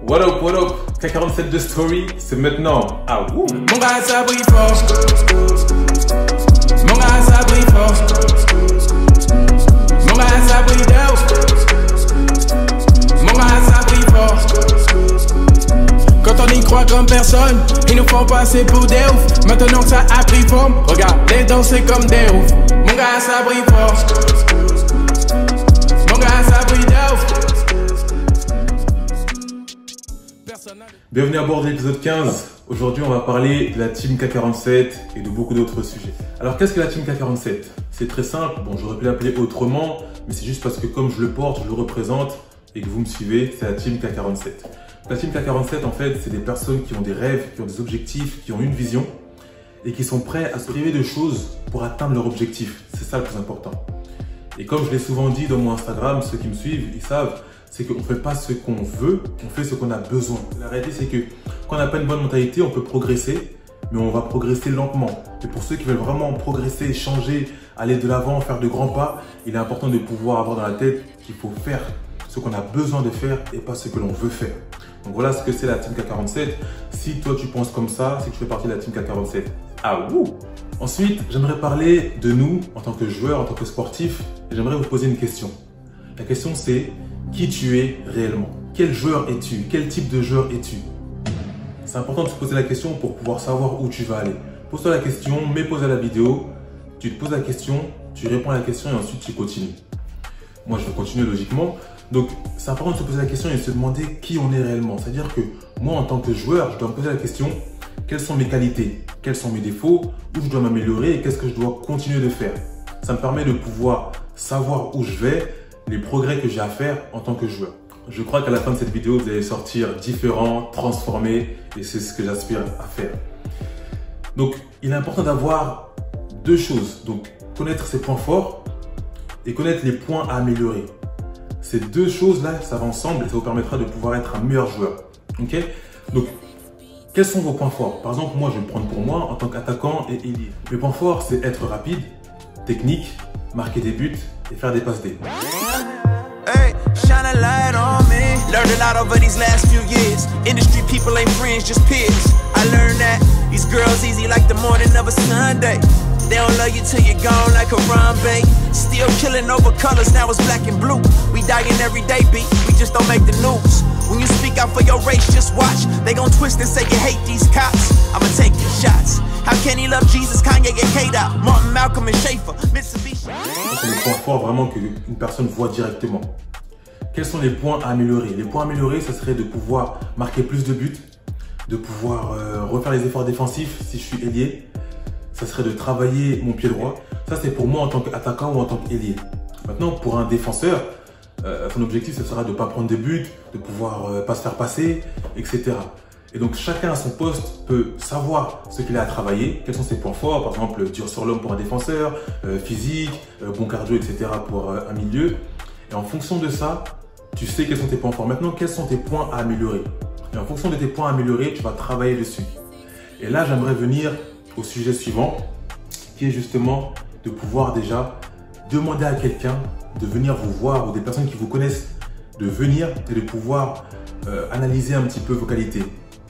What up, K47 de Story, c'est maintenant. Ah wouh. Mon gars ça brille fort. Mon gars ça brille fort. Mon gars ça brille d'ouf. Mon gars ça brille fort. Quand on y croit comme personne, ils nous font passer pour des ouf. Maintenant que ça a pris forme, regarde, les danser comme des ouf. Mon gars ça brille fort. Mon gars ça brille d'ouf. Bienvenue à bord de l'épisode 15. Aujourd'hui, on va parler de la Team K47 et de beaucoup d'autres sujets. Alors, qu'est-ce que la Team K47? C'est très simple. Bon, j'aurais pu l'appeler autrement, mais c'est juste parce que comme je le porte, je le représente et que vous me suivez, c'est la Team K47. La Team K47, en fait, c'est des personnes qui ont des rêves, qui ont des objectifs, qui ont une vision et qui sont prêts à se priver de choses pour atteindre leur objectif. C'est ça le plus important. Et comme je l'ai souvent dit dans mon Instagram, ceux qui me suivent, ils savent, c'est qu'on ne fait pas ce qu'on veut, on fait ce qu'on a besoin. La réalité, c'est que quand on n'a pas une bonne mentalité, on peut progresser, mais on va progresser lentement. Et pour ceux qui veulent vraiment progresser, changer, aller de l'avant, faire de grands pas, il est important de pouvoir avoir dans la tête qu'il faut faire ce qu'on a besoin de faire et pas ce que l'on veut faire. Donc voilà ce que c'est la Team K47. Si toi tu penses comme ça, si tu fais partie de la Team K47, ah wouh! Ensuite, j'aimerais parler de nous en tant que joueurs, en tant que sportifs, et j'aimerais vous poser une question. La question c'est: qui tu es réellement? Quel joueur es-tu? Quel type de joueur es-tu? C'est important de se poser la question pour pouvoir savoir où tu vas aller. Pose-toi la question, mets pause à la vidéo, tu te poses la question, tu réponds à la question et ensuite tu continues. Moi, je vais continuer logiquement. Donc, c'est important de se poser la question et de se demander qui on est réellement. C'est-à-dire que moi, en tant que joueur, je dois me poser la question: quelles sont mes qualités? Quels sont mes défauts? Où je dois m'améliorer et qu'est-ce que je dois continuer de faire? Ça me permet de pouvoir savoir où je vais, les progrès que j'ai à faire en tant que joueur. Je crois qu'à la fin de cette vidéo, vous allez sortir différent, transformé, et c'est ce que j'aspire à faire. Donc, il est important d'avoir deux choses. Donc, connaître ses points forts et connaître les points à améliorer. Ces deux choses-là, ça va ensemble et ça vous permettra de pouvoir être un meilleur joueur. Ok? Donc, quels sont vos points forts? Par exemple, moi, je vais me prendre pour moi en tant qu'attaquant et ailier. Mes points forts, c'est être rapide, technique, marquer des buts et faire des passes D. Hey, shine a light on me. Learned a lot over these last few years. Industry people ain't friends, just peers. I learned that these girls easy like the morning of a Sunday. They don't love you till you're gone like a Harambe. Still killing over colors, now it's black and blue. We dying every day, B, we just don't make the news. When you speak out for your race, just watch. They gon' twist and say you hate these cops. I'ma take your shots. How can he love Jesus, Kanye et K-Dot, Martin, Malcolm et Schaefer, Mitsubishi. C'est le point fort vraiment qu'une personne voit directement. Quels sont les points à améliorer? Les points à améliorer, ça serait de pouvoir marquer plus de buts, de pouvoir refaire les efforts défensifs si je suis ailier. Ça serait de travailler mon pied droit. Ça, c'est pour moi en tant qu'attaquant ou en tant qu'ailier. Maintenant, pour un défenseur, son objectif, ce sera de ne pas prendre de buts, de pouvoir pas se faire passer, etc. Et donc, chacun à son poste peut savoir ce qu'il a à travailler, quels sont ses points forts, par exemple, dur sur l'homme pour un défenseur, physique, bon cardio, etc. pour un milieu. Et en fonction de ça, tu sais quels sont tes points forts. Maintenant, quels sont tes points à améliorer? Et en fonction de tes points à améliorer, tu vas travailler dessus. Et là, j'aimerais venir au sujet suivant, qui est justement de pouvoir déjà demander à quelqu'un de venir vous voir ou des personnes qui vous connaissent de venir et de pouvoir analyser un petit peu vos qualités.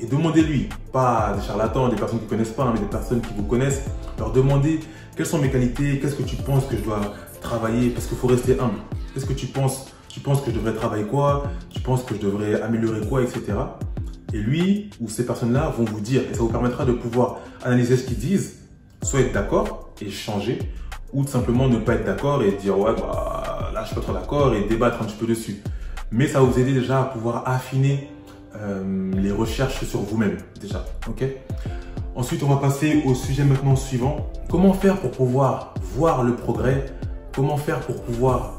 Et demandez-lui, pas des charlatans, des personnes qui ne connaissent pas, mais des personnes qui vous connaissent, leur demander quelles sont mes qualités, qu'est-ce que tu penses que je dois travailler, parce qu'il faut rester humble. Qu'est-ce que tu penses? Tu penses que je devrais travailler quoi? Tu penses que je devrais améliorer quoi, etc. Et lui ou ces personnes-là vont vous dire, et ça vous permettra de pouvoir analyser ce qu'ils disent, soit être d'accord et changer, ou tout simplement ne pas être d'accord et dire ouais bah là je suis pas trop d'accord et débattre un petit peu dessus. Mais ça va vous aider déjà à pouvoir affiner les recherches sur vous-même déjà. Ok. Ensuite, on va passer au sujet maintenant suivant. Comment faire pour pouvoir voir le progrès? Comment faire pour pouvoir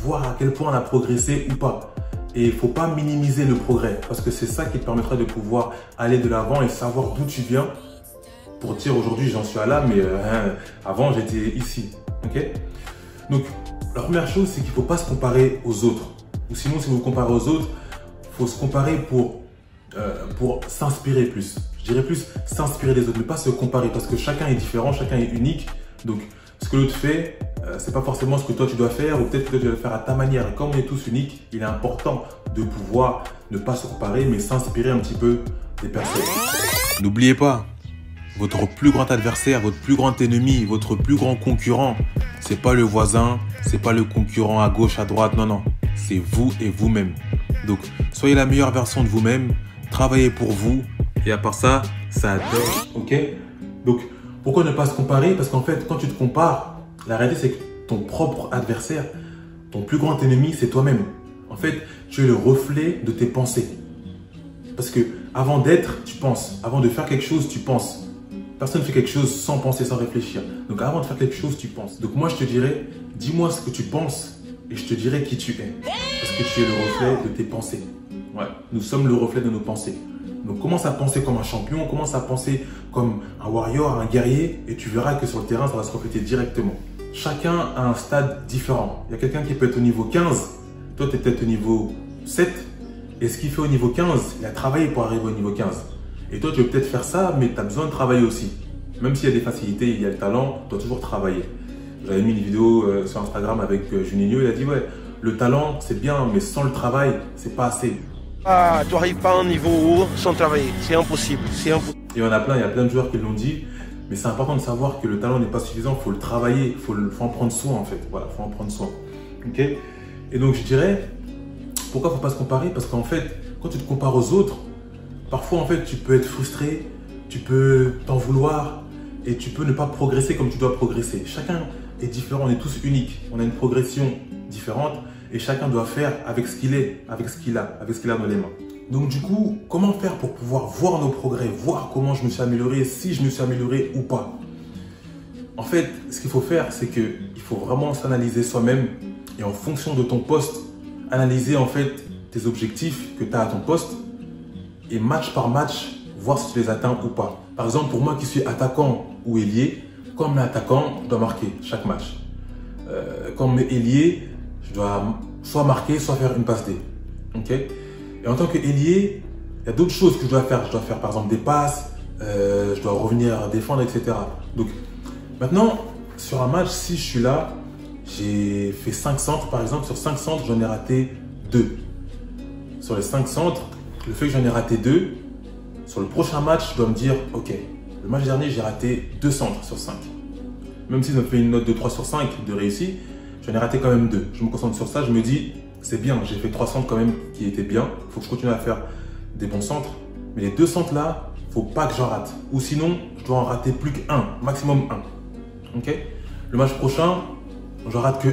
voir à quel point on a progressé ou pas? Et il ne faut pas minimiser le progrès parce que c'est ça qui te permettra de pouvoir aller de l'avant et savoir d'où tu viens pour dire aujourd'hui j'en suis à là, mais avant j'étais ici. Okay. Donc la première chose, c'est qu'il ne faut pas se comparer aux autres. Ou sinon, si vous vous comparez aux autres, il faut se comparer pour s'inspirer plus. Je dirais plus s'inspirer des autres, mais pas se comparer parce que chacun est différent, chacun est unique. Donc ce que l'autre fait, c'est pas forcément ce que toi tu dois faire ou peut-être que toi tu dois le faire à ta manière. Et comme on est tous uniques, il est important de pouvoir ne pas se comparer mais s'inspirer un petit peu des personnes. N'oubliez pas, votre plus grand adversaire, votre plus grand ennemi, votre plus grand concurrent, c'est pas le voisin, c'est pas le concurrent à gauche, à droite, non, non. C'est vous et vous-même. Donc, soyez la meilleure version de vous-même, travaillez pour vous et à part ça, ça adore. Ok? Donc, pourquoi ne pas se comparer? Parce qu'en fait, quand tu te compares, la réalité c'est que ton propre adversaire, ton plus grand ennemi, c'est toi-même. En fait, tu es le reflet de tes pensées. Parce que avant d'être, tu penses. Avant de faire quelque chose, tu penses. Personne ne fait quelque chose sans penser, sans réfléchir. Donc avant de faire quelque chose, tu penses. Donc moi, je te dirais, dis-moi ce que tu penses et je te dirai qui tu es. Parce que tu es le reflet de tes pensées. Ouais, nous sommes le reflet de nos pensées. Donc commence à penser comme un champion, commence à penser comme un warrior, un guerrier et tu verras que sur le terrain, ça va se refléter directement. Chacun a un stade différent. Il y a quelqu'un qui peut être au niveau 15, toi tu es peut-être au niveau 7 et ce qu'il fait au niveau 15, il a travaillé pour arriver au niveau 15. Et toi tu veux peut-être faire ça, mais tu as besoin de travailler aussi. Même s'il y a des facilités, il y a le talent, tu dois toujours travailler. J'avais mis une vidéo sur Instagram avec Juninho, il a dit ouais, le talent c'est bien, mais sans le travail, c'est pas assez. Ah, tu n'arrives pas à un niveau haut sans travailler, c'est impossible, c'est impossible. Il y en a plein, il y a plein de joueurs qui l'ont dit, mais c'est important de savoir que le talent n'est pas suffisant, il faut le travailler, il faut en prendre soin en fait, voilà, il faut en prendre soin. Ok? Et donc je dirais, pourquoi il ne faut pas se comparer? Parce qu'en fait, quand tu te compares aux autres, parfois en fait tu peux être frustré, tu peux t'en vouloir et tu peux ne pas progresser comme tu dois progresser. Chacun est différent, on est tous uniques, on a une progression différente. Et chacun doit faire avec ce qu'il est, avec ce qu'il a dans les mains. Donc du coup, comment faire pour pouvoir voir nos progrès, voir comment je me suis amélioré, si je me suis amélioré ou pas? En fait, ce qu'il faut faire, c'est qu'il faut vraiment s'analyser soi-même et en fonction de ton poste, analyser en fait tes objectifs que tu as à ton poste et match par match, voir si tu les atteins ou pas. Par exemple, pour moi qui suis attaquant ou ailier, comme attaquant, je dois marquer chaque match. Comme ailier, je dois soit marquer, soit faire une passe D. Okay? Et en tant qu'ailier, il y a d'autres choses que je dois faire. Je dois faire par exemple des passes, je dois revenir défendre, etc. Donc maintenant, sur un match, si je suis là, j'ai fait 5 centres par exemple. Sur 5 centres, j'en ai raté 2. Sur les 5 centres, le fait que j'en ai raté 2, sur le prochain match, je dois me dire, ok, le match dernier, j'ai raté 2 centres sur 5. Même si ça me fait une note de 3 sur 5 de réussi, j'en ai raté quand même 2. Je me concentre sur ça, je me dis, c'est bien, j'ai fait 3 centres quand même qui étaient bien. Il faut que je continue à faire des bons centres. Mais les 2 centres là, il ne faut pas que j'en rate. Ou sinon, je dois en rater plus qu'un, maximum 1. Okay? Le match prochain, j'en rate que 1.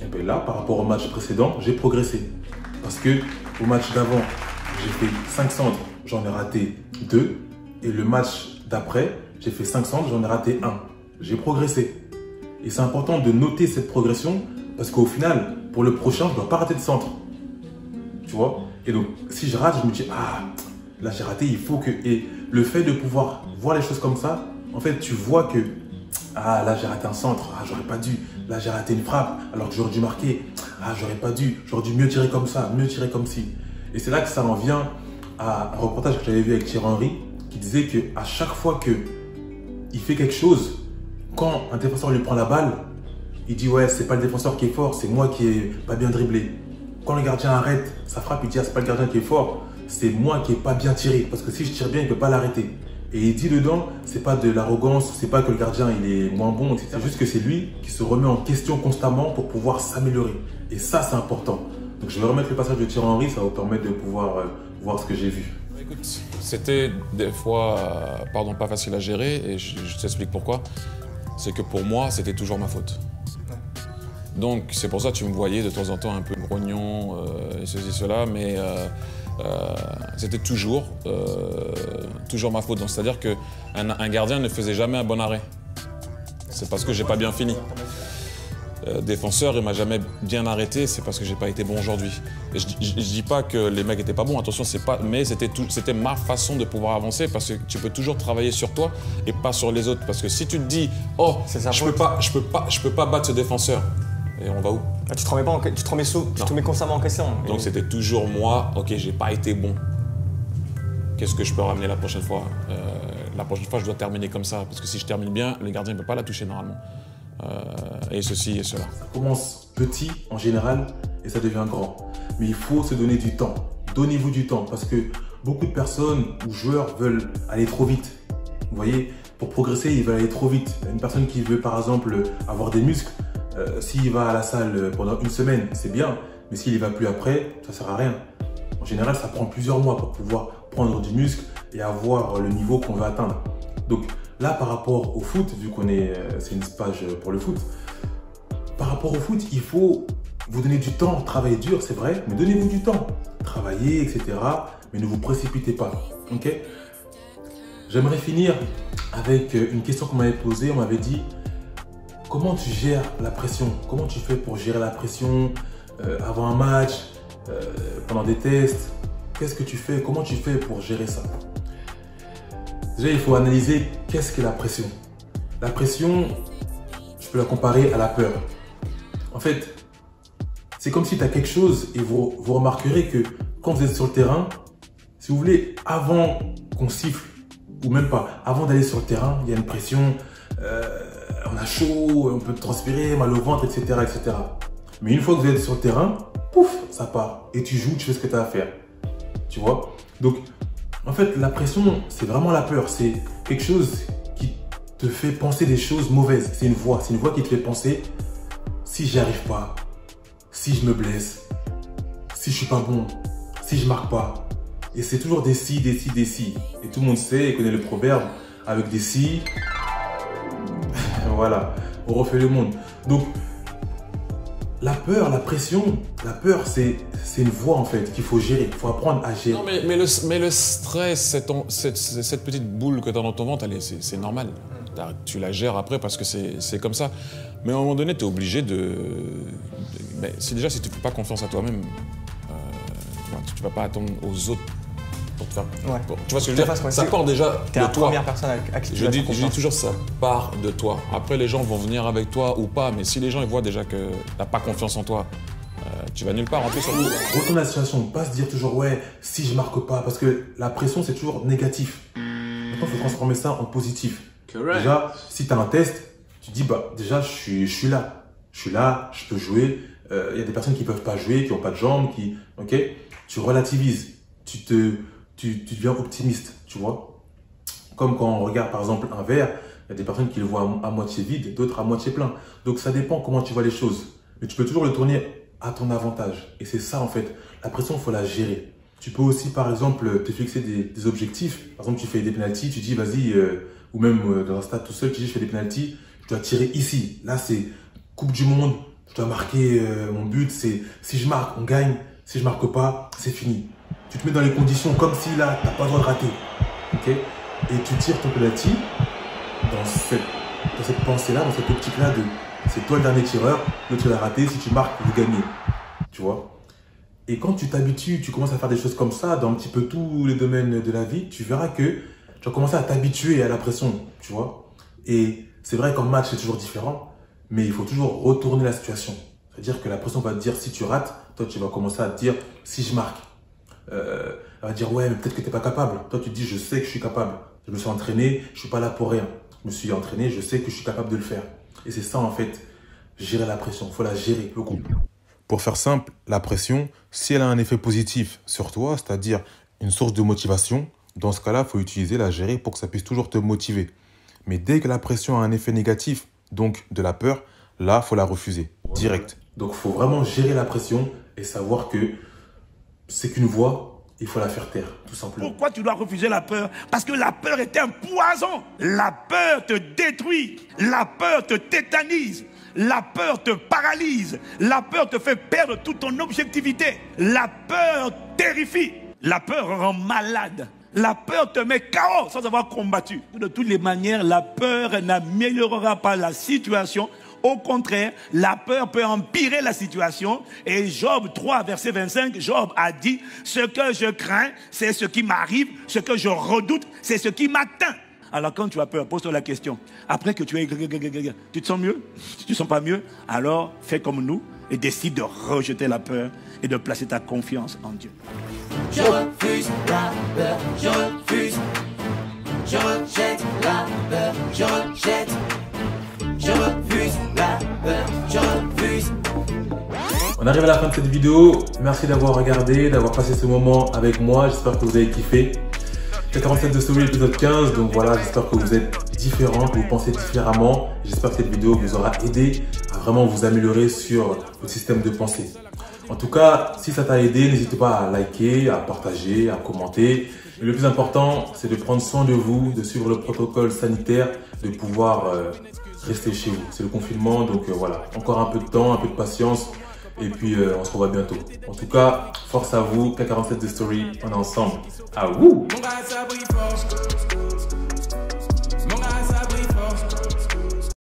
Et bien là, par rapport au match précédent, j'ai progressé. Parce que au match d'avant, j'ai fait 5 centres, j'en ai raté 2. Et le match d'après, j'ai fait 5 centres, j'en ai raté 1. J'ai progressé. Et c'est important de noter cette progression parce qu'au final, pour le prochain, je ne dois pas rater de centre. Tu vois? Et donc, si je rate, je me dis, ah, là j'ai raté, il faut que... Et le fait de pouvoir voir les choses comme ça, en fait, tu vois que, ah, là j'ai raté un centre, ah, j'aurais pas dû. Là j'ai raté une frappe, alors que j'aurais dû marquer. Ah, j'aurais pas dû, j'aurais dû mieux tirer comme ça, mieux tirer comme ci. Et c'est là que ça en vient à un reportage que j'avais vu avec Thierry Henry, qui disait qu'à chaque fois qu'il fait quelque chose, quand un défenseur lui prend la balle, il dit ouais, c'est pas le défenseur qui est fort, c'est moi qui ai pas bien dribblé. Quand le gardien arrête sa frappe, il dit ah, c'est pas le gardien qui est fort, c'est moi qui ai pas bien tiré. Parce que si je tire bien, il peut pas l'arrêter. Et il dit dedans, c'est pas de l'arrogance, c'est pas que le gardien il est moins bon, etc. C'est juste que c'est lui qui se remet en question constamment pour pouvoir s'améliorer. Et ça, c'est important. Donc je vais remettre le passage de Thierry Henry, ça va vous permettre de pouvoir voir ce que j'ai vu. Écoute, c'était des fois, pas facile à gérer et je t'explique pourquoi. C'est que pour moi, c'était toujours ma faute. Donc c'est pour ça que tu me voyais de temps en temps un peu grognon et ceci, cela, mais c'était toujours ma faute. C'est-à-dire qu'un gardien ne faisait jamais un bon arrêt. C'est parce que j'ai pas bien fini. Défenseur, il m'a jamais bien arrêté, c'est parce que j'ai pas été bon aujourd'hui. Et je dis pas que les mecs étaient pas bons, attention, c'est pas, mais c'était ma façon de pouvoir avancer parce que tu peux toujours travailler sur toi et pas sur les autres. Parce que si tu te dis, oh, je peux pas battre ce défenseur, et on va où? Ah, tu te remets pas, tu te mets constamment en question. Donc c'était toujours moi, ok, j'ai pas été bon. Qu'est-ce que je peux ramener la prochaine fois? La prochaine fois, je dois terminer comme ça, parce que si je termine bien, le gardien ne peut pas la toucher normalement. et ceci et cela. Ça commence petit en général et ça devient grand. Mais il faut se donner du temps. Donnez-vous du temps parce que beaucoup de personnes ou joueurs veulent aller trop vite. Vous voyez, pour progresser, ils veulent aller trop vite. Une personne qui veut par exemple avoir des muscles, s'il va à la salle pendant une semaine, c'est bien. Mais s'il n'y va plus après, ça ne sert à rien. En général, ça prend plusieurs mois pour pouvoir prendre du muscle et avoir le niveau qu'on veut atteindre. Donc là, par rapport au foot, vu qu'on c'est une page pour le foot, par rapport au foot, il faut vous donner du temps, travailler dur, c'est vrai, mais donnez-vous du temps. Travaillez, etc. Mais ne vous précipitez pas. Ok? J'aimerais finir avec une question qu'on m'avait posée. On m'avait dit, comment tu gères la pression? Comment tu fais pour gérer la pression avant un match, pendant des tests? Qu'est-ce que tu fais? Comment tu fais pour gérer ça? Déjà, il faut analyser qu'est-ce qu'est la pression. La pression, je peux la comparer à la peur. En fait, c'est comme si tu as quelque chose et vous remarquerez que quand vous êtes sur le terrain, si vous voulez, avant qu'on siffle, ou même pas, avant d'aller sur le terrain, il y a une pression, on a chaud, on peut transpirer, mal au ventre, etc., etc. Mais une fois que vous êtes sur le terrain, pouf, ça part. Et tu joues, tu fais ce que tu as à faire. Tu vois? Donc, en fait, la pression, c'est vraiment la peur. C'est quelque chose qui te fait penser des choses mauvaises. C'est une voix qui te fait penser, si j'y arrive pas, si je me blesse, si je suis pas bon, si je marque pas. Et c'est toujours des si, des si, des si. Et tout le monde sait et connaît le proverbe, avec des si, voilà, on refait le monde. Donc, la peur, la pression, la peur, c'est une voie en fait qu'il faut gérer. Il faut apprendre à gérer. Non, mais le stress, cette petite boule que tu as dans ton ventre, c'est normal. Tu la gères après parce que c'est comme ça. Mais à un moment donné, tu es obligé mais si déjà, si tu ne fais pas confiance à toi-même, tu ne vas pas attendre aux autres pour te faire. Ouais. Tu vois ce que je veux dire? Ça part déjà T'es de la toi. première personne à qui tu Je dis toujours, ça part de toi. Après, les gens vont venir avec toi ou pas, mais si les gens ils voient déjà que tu n'as pas confiance en toi, tu vas nulle part. En plus, retourne la situation, pas se dire toujours ouais, si je marque pas, parce que la pression c'est toujours négatif. Maintenant, il faut transformer ça en positif. Correct. Déjà, si tu as un test, tu dis bah déjà je suis là, je peux jouer. Il y a des personnes qui peuvent pas jouer, qui n'ont pas de jambes, ok, tu relativises, tu deviens optimiste, tu vois. Comme quand on regarde par exemple un verre, il y a des personnes qui le voient à moitié vide, d'autres à moitié plein. Donc ça dépend comment tu vois les choses. Mais tu peux toujours le tourner à ton avantage. Et c'est ça en fait. La pression, il faut la gérer. Tu peux aussi par exemple te fixer des objectifs. Par exemple, tu fais des pénaltys, tu dis vas-y, ou même dans un stade tout seul, tu dis je fais des pénaltys, je dois tirer ici. Là c'est Coupe du Monde, je dois marquer mon but, c'est si je marque, on gagne. Si je marque pas, c'est fini. Tu te mets dans les conditions comme si là, tu n'as pas le droit de rater. Ok? Et tu tires ton penalty dans cette pensée-là, dans cette optique-là de c'est toi le dernier tireur, l'autre il a raté, si tu marques, vous gagnez. Tu vois? Et quand tu t'habitues, tu commences à faire des choses comme ça dans un petit peu tous les domaines de la vie, tu verras que tu vas commencer à t'habituer à la pression. Tu vois? Et c'est vrai qu'en match, c'est toujours différent, mais il faut toujours retourner la situation. C'est-à-dire que la pression va te dire si tu rates, toi tu vas commencer à te dire si je marque. Elle va dire ouais mais peut-être que tu n'es pas capable. Toi tu te dis je sais que je suis capable. Je me suis entraîné, je ne suis pas là pour rien. Je me suis entraîné, je sais que je suis capable de le faire. Et c'est ça en fait, gérer la pression. Il faut la gérer le coup. Pour faire simple, la pression, si elle a un effet positif sur toi, c'est-à-dire une source de motivation, dans ce cas-là, il faut utiliser la gérer pour que ça puisse toujours te motiver. Mais dès que la pression a un effet négatif, donc de la peur, là, il faut la refuser, direct. Donc, il faut vraiment gérer la pression et savoir que c'est qu'une voie, il faut la faire taire, tout simplement. Pourquoi tu dois refuser la peur? Parce que la peur est un poison. La peur te détruit. La peur te tétanise. La peur te paralyse. La peur te fait perdre toute ton objectivité. La peur terrifie. La peur rend malade. La peur te met KO sans avoir combattu. De toutes les manières, la peur n'améliorera pas la situation. Au contraire, la peur peut empirer la situation. Et Job 3, verset 25, Job a dit, ce que je crains, c'est ce qui m'arrive. Ce que je redoute, c'est ce qui m'atteint. Alors quand tu as peur, pose-toi la question. Après que tu te sens mieux? Si tu ne sens pas mieux, alors fais comme nous et décide de rejeter la peur et de placer ta confiance en Dieu. Je refuse la peur, je refuse. Je rejette la peur, je rejette. je refuse la peur, je refuse. On arrive à la fin de cette vidéo. Merci d'avoir regardé, d'avoir passé ce moment avec moi. J'espère que vous avez kiffé. 47 de Story, épisode 15. Donc voilà, j'espère que vous êtes différents, que vous pensez différemment. J'espère que cette vidéo vous aura aidé à vraiment vous améliorer sur votre système de pensée. En tout cas, si ça t'a aidé, n'hésitez pas à liker, à partager, à commenter. Mais le plus important, c'est de prendre soin de vous, de suivre le protocole sanitaire, de pouvoir rester chez vous. C'est le confinement, donc voilà. Encore un peu de temps, un peu de patience. Et puis, on se revoit bientôt. En tout cas, force à vous. K47 de Story, on est ensemble. À vous!